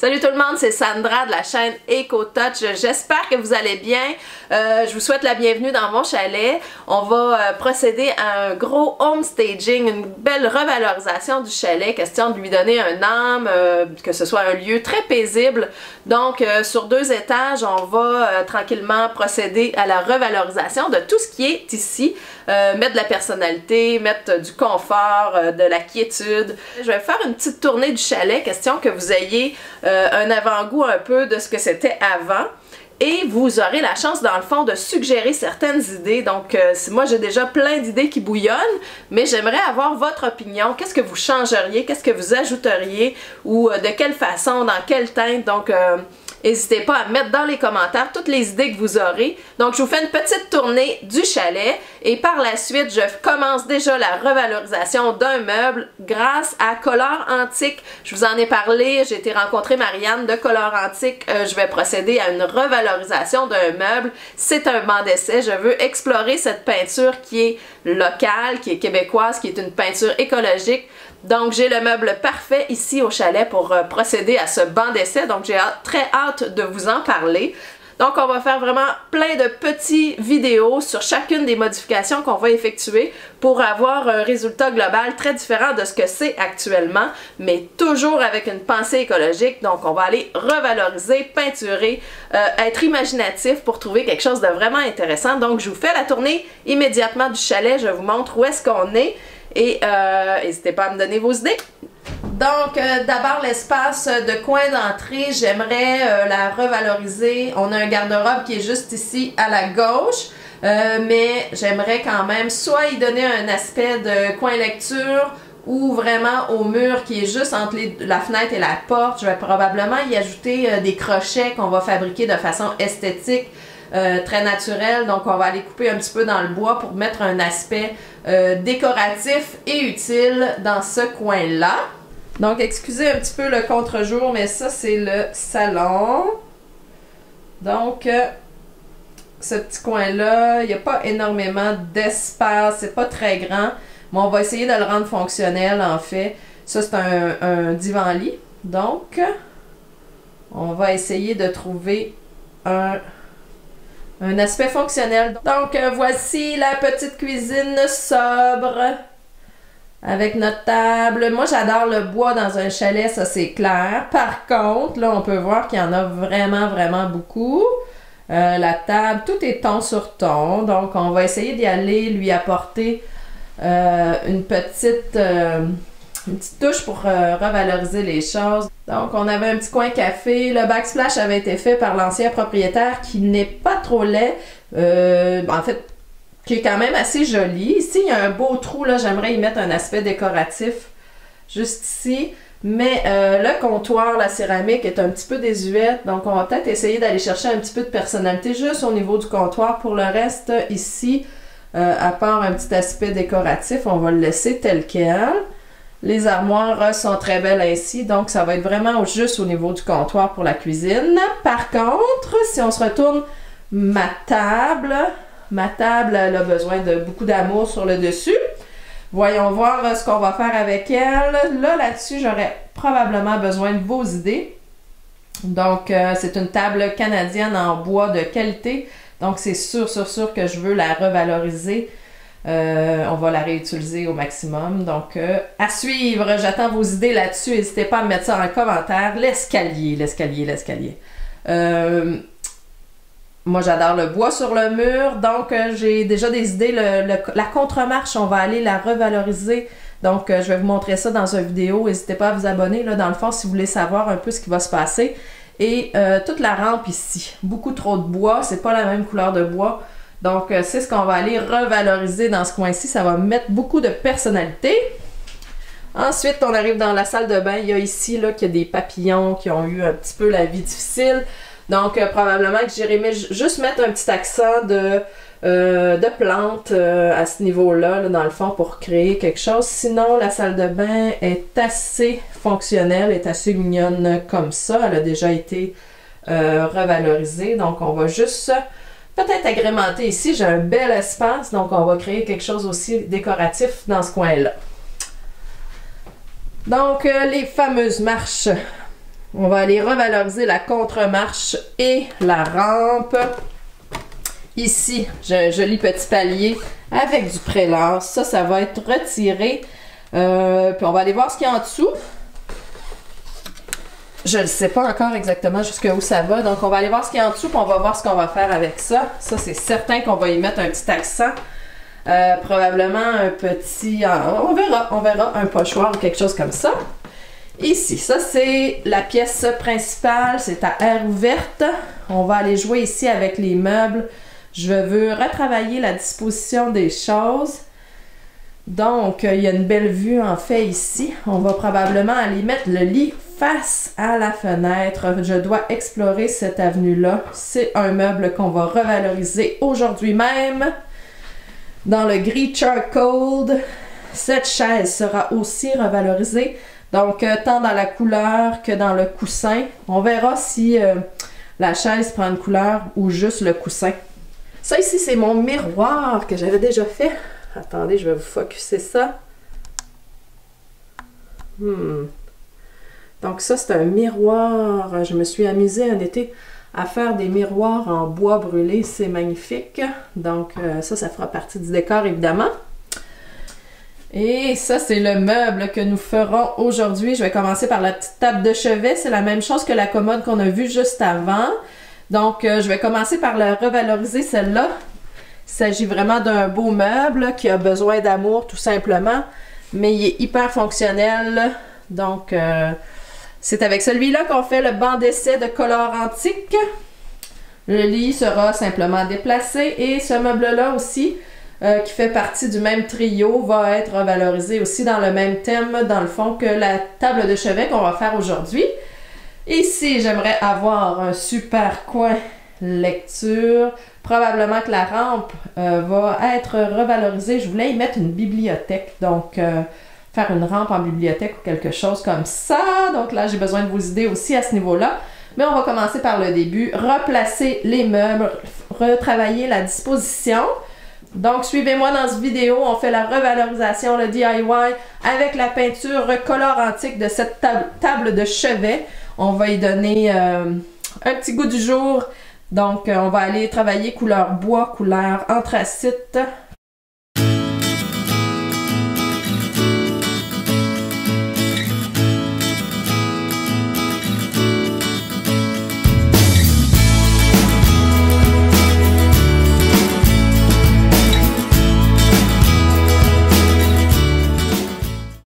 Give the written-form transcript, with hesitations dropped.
Salut tout le monde, c'est Sandra de la chaîne EcoTouch. J'espère que vous allez bien. Je vous souhaite la bienvenue dans mon chalet. On va procéder à un gros home staging, une belle revalorisation du chalet. Question de lui donner un âme, que ce soit un lieu très paisible. Donc sur 2 étages, on va tranquillement procéder à la revalorisation de tout ce qui est ici. Mettre de la personnalité, mettre du confort, de la quiétude. Je vais faire une petite tournée du chalet, question que vous ayez un avant-goût un peu de ce que c'était avant. Et vous aurez la chance, dans le fond, de suggérer certaines idées. Donc, moi, j'ai déjà plein d'idées qui bouillonnent, mais j'aimerais avoir votre opinion. Qu'est-ce que vous changeriez? Qu'est-ce que vous ajouteriez? Ou de quelle façon? Dans quelle teinte? Donc, n'hésitez pas à mettre dans les commentaires toutes les idées que vous aurez. Donc, je vous fais une petite tournée du chalet et par la suite, je commence déjà la revalorisation d'un meuble grâce à Color Antique. Je vous en ai parlé, j'ai été rencontrer Marianne de Color Antique. Je vais procéder à une revalorisation d'un meuble. C'est un banc d'essai. Je veux explorer cette peinture qui est locale, qui est québécoise, qui est une peinture écologique. Donc, j'ai le meuble parfait ici au chalet pour procéder à ce banc d'essai. Donc, j'ai très hâte de vous en parler. Donc, on va faire vraiment plein de petites vidéos sur chacune des modifications qu'on va effectuer pour avoir un résultat global très différent de ce que c'est actuellement, mais toujours avec une pensée écologique. Donc, on va aller revaloriser, peinturer, être imaginatif pour trouver quelque chose de vraiment intéressant. Donc, je vous fais la tournée immédiatement du chalet. Je vous montre où est-ce qu'on est. Et n'hésitez pas à me donner vos idées. Donc, d'abord, l'espace de coin d'entrée, j'aimerais la revaloriser. On a un garde-robe qui est juste ici à la gauche, mais j'aimerais quand même soit y donner un aspect de coin lecture ou vraiment au mur qui est juste entre la fenêtre et la porte. Je vais probablement y ajouter des crochets qu'on va fabriquer de façon esthétique. Très naturel, donc on va aller couper un petit peu dans le bois pour mettre un aspect décoratif et utile dans ce coin-là. Donc excusez un petit peu le contre-jour, mais ça c'est le salon. Donc ce petit coin-là, il n'y a pas énormément d'espace, c'est pas très grand, mais on va essayer de le rendre fonctionnel en fait. Ça c'est un divan-lit, donc on va essayer de trouver un aspect fonctionnel. Donc, voici la petite cuisine sobre avec notre table. Moi, j'adore le bois dans un chalet, ça c'est clair. Par contre, là, on peut voir qu'il y en a vraiment, vraiment beaucoup. La table, tout est ton sur ton. Donc, on va essayer d'y aller, lui apporter une petite touche pour revaloriser les choses. Donc, on avait un petit coin café. Le backsplash avait été fait par l'ancien propriétaire qui n'est pas trop laid. En fait, qui est quand même assez joli. Ici, il y a un beau trou. Là, j'aimerais y mettre un aspect décoratif juste ici. Mais le comptoir, la céramique est un petit peu désuète. Donc, on va peut-être essayer d'aller chercher un petit peu de personnalité juste au niveau du comptoir. Pour le reste, ici, à part un petit aspect décoratif, on va le laisser tel quel. Les armoires sont très belles ainsi, donc ça va être vraiment juste au niveau du comptoir pour la cuisine. Par contre, si on se retourne, ma table, elle a besoin de beaucoup d'amour sur le dessus. Voyons voir ce qu'on va faire avec elle. Là-dessus, j'aurais probablement besoin de vos idées. Donc, c'est une table canadienne en bois de qualité. Donc, c'est sûr que je veux la revaloriser. On va la réutiliser au maximum. Donc, à suivre. J'attends vos idées là-dessus. N'hésitez pas à me mettre ça en commentaire. L'escalier. Moi, j'adore le bois sur le mur. Donc, j'ai déjà des idées. La contre-marche, on va aller la revaloriser. Donc, je vais vous montrer ça dans une vidéo. N'hésitez pas à vous abonner, là, dans le fond, si vous voulez savoir un peu ce qui va se passer. Et toute la rampe ici. Beaucoup trop de bois. C'est pas la même couleur de bois. Donc, c'est ce qu'on va aller revaloriser dans ce coin-ci. Ça va mettre beaucoup de personnalité. Ensuite, on arrive dans la salle de bain. Il y a ici, là, qu'il y a des papillons qui ont eu un petit peu la vie difficile. Donc, probablement que j'irai juste mettre un petit accent de plantes à ce niveau-là, là, dans le fond, pour créer quelque chose. Sinon, la salle de bain est assez fonctionnelle, est assez mignonne comme ça. Elle a déjà été revalorisée. Donc, on va juste peut-être agrémenter ici. J'ai un bel espace, donc on va créer quelque chose aussi décoratif dans ce coin-là. Donc, les fameuses marches On va aller revaloriser la contre-marche et la rampe. Ici, j'ai un joli petit palier avec du prélace. Ça va être retiré. Puis on va aller voir ce qu'il y a en dessous. Je ne sais pas encore exactement jusqu'où ça va. Donc, on va aller voir ce qu'il y a en dessous, puis on va voir ce qu'on va faire avec ça. Ça, c'est certain qu'on va y mettre un petit accent. Probablement un petit... on verra un pochoir ou quelque chose comme ça. Ici, ça c'est la pièce principale, c'est à air ouverte. On va aller jouer ici avec les meubles. Je veux retravailler la disposition des choses. Donc, il y a une belle vue en fait ici. On va probablement aller mettre le lit face à la fenêtre. Je dois explorer cette avenue-là. C'est un meuble qu'on va revaloriser aujourd'hui même. Dans le gris charcoal, cette chaise sera aussi revalorisée. Donc, tant dans la couleur que dans le coussin. On verra si la chaise prend une couleur ou juste le coussin. Ça ici, c'est mon miroir que j'avais déjà fait. Attendez, je vais vous focuser ça. Donc ça, c'est un miroir. Je me suis amusée un été à faire des miroirs en bois brûlé. C'est magnifique. Donc ça fera partie du décor, évidemment. Et ça, c'est le meuble que nous ferons aujourd'hui. Je vais commencer par la petite table de chevet. C'est la même chose que la commode qu'on a vue juste avant. Donc, je vais commencer par la revaloriser, celle-là. Il s'agit vraiment d'un beau meuble qui a besoin d'amour, tout simplement. Mais il est hyper fonctionnel. Donc, c'est avec celui-là qu'on fait le banc d'essai de Color Antique. Le lit sera simplement déplacé. Et ce meuble-là aussi... qui fait partie du même trio, va être revalorisé aussi dans le même thème, dans le fond, que la table de chevet qu'on va faire aujourd'hui. Ici, j'aimerais avoir un super coin lecture. Probablement que la rampe va être revalorisée. Je voulais y mettre une bibliothèque, donc faire une rampe en bibliothèque ou quelque chose comme ça. Donc là, j'ai besoin de vos idées aussi à ce niveau-là. Mais on va commencer par le début. Replacer les meubles, retravailler la disposition. Donc, suivez-moi dans cette vidéo. On fait la revalorisation, le DIY, avec la peinture Color Antique de cette table de chevet. On va y donner un petit goût du jour. Donc, on va aller travailler couleur bois, couleur anthracite.